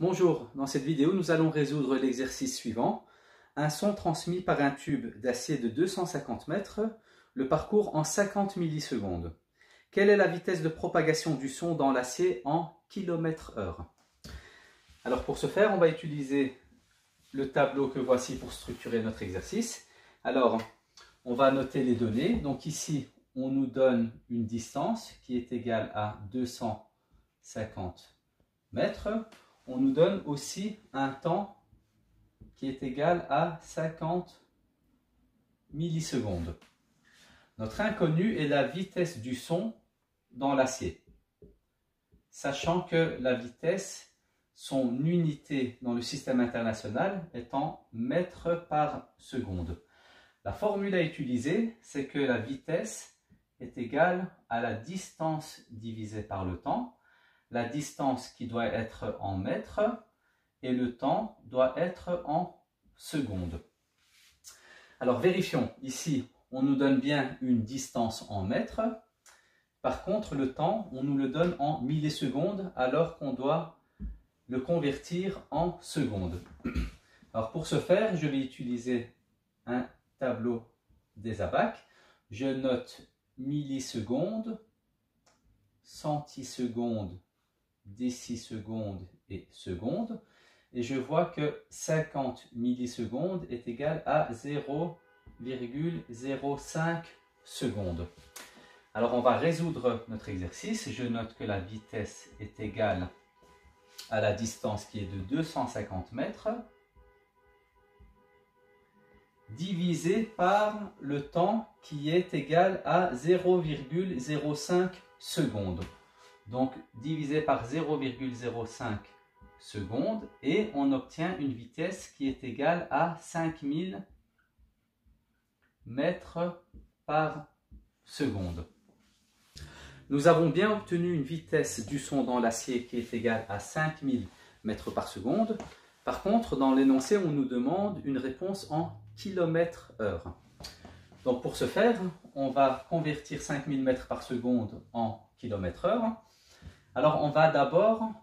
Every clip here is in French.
Bonjour, dans cette vidéo nous allons résoudre l'exercice suivant. Un son transmis par un tube d'acier de 250 mètres, le parcours en 50 millisecondes. Quelle est la vitesse de propagation du son dans l'acier en km/h? Alors pour ce faire, on va utiliser le tableau que voici pour structurer notre exercice. Alors, on va noter les données. Donc ici, on nous donne une distance qui est égale à 250 mètres. On nous donne aussi un temps qui est égal à 50 millisecondes. Notre inconnu est la vitesse du son dans l'acier. Sachant que la vitesse, son unité dans le système international est en mètres par seconde. La formule à utiliser, c'est que la vitesse est égale à la distance divisée par le temps. La distance qui doit être en mètres et le temps doit être en secondes. Alors vérifions, ici on nous donne bien une distance en mètres, par contre le temps on nous le donne en millisecondes alors qu'on doit le convertir en secondes. Alors pour ce faire, je vais utiliser un tableau des abacs. Je note millisecondes, centisecondes, décisecondes et secondes, et je vois que 50 millisecondes est égal à 0,05 secondes. Alors on va résoudre notre exercice. Je note que la vitesse est égale à la distance qui est de 250 mètres divisé par le temps qui est égal à 0,05 secondes. Donc divisé par 0,05 secondes et on obtient une vitesse qui est égale à 5000 mètres par seconde. Nous avons bien obtenu une vitesse du son dans l'acier qui est égale à 5000 mètres par seconde. Par contre, dans l'énoncé, on nous demande une réponse en km/h. Donc pour ce faire, on va convertir 5000 mètres par seconde en km/h. Alors on va d'abord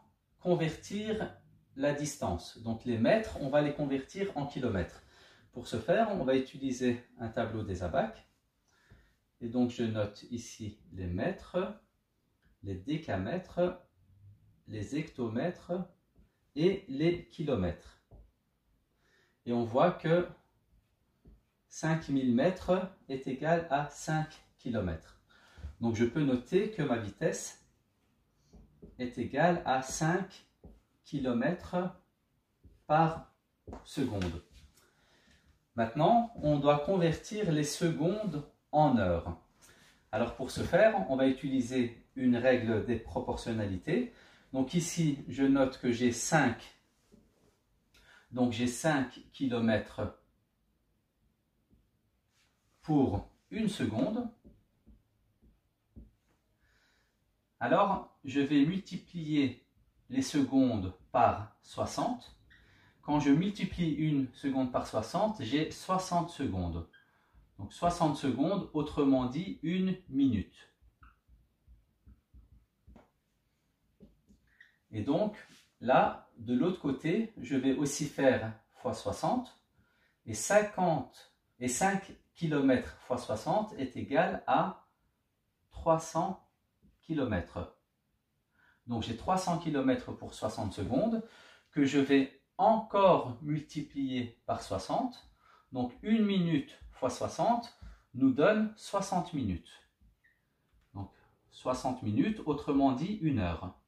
convertir la distance. Donc les mètres, on va les convertir en kilomètres. Pour ce faire, on va utiliser un tableau des abacs. Et donc je note ici les mètres, les décamètres, les hectomètres et les kilomètres. Et on voit que 5000 mètres est égal à 5 km. Donc je peux noter que ma vitesse est égale à 5 km par seconde. Maintenant, on doit convertir les secondes en heures. Alors pour ce faire, on va utiliser une règle des proportionnalités. Donc ici, je note que j'ai 5. Donc j'ai 5 km pour une seconde. Alors, je vais multiplier les secondes par 60. Quand je multiplie une seconde par 60, j'ai 60 secondes. Donc 60 secondes, autrement dit, une minute. Et donc, là, de l'autre côté, je vais aussi faire x 60. Et 5 km x 60 est égal à 300 km. Donc j'ai 300 km pour 60 secondes que je vais encore multiplier par 60. Donc 1 minute x 60 nous donne 60 minutes. Donc 60 minutes, autrement dit 1 heure.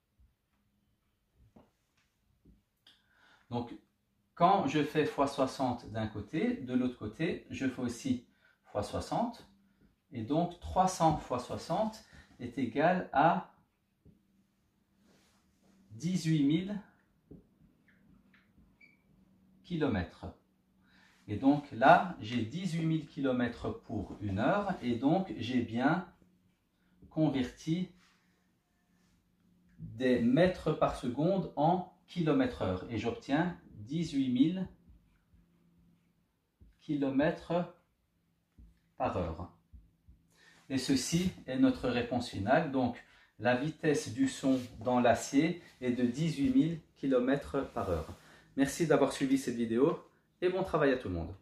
Donc quand je fais x 60 d'un côté, de l'autre côté, je fais aussi x 60. Et donc 300 x 60 est égal à 18 000 km. Et donc là, j'ai 18 000 km pour 1 heure et donc j'ai bien converti des mètres par seconde en km/h et j'obtiens 18 000 km par heure. Et ceci est notre réponse finale. Donc la vitesse du son dans l'acier est de 18 000 km/h. Merci d'avoir suivi cette vidéo et bon travail à tout le monde.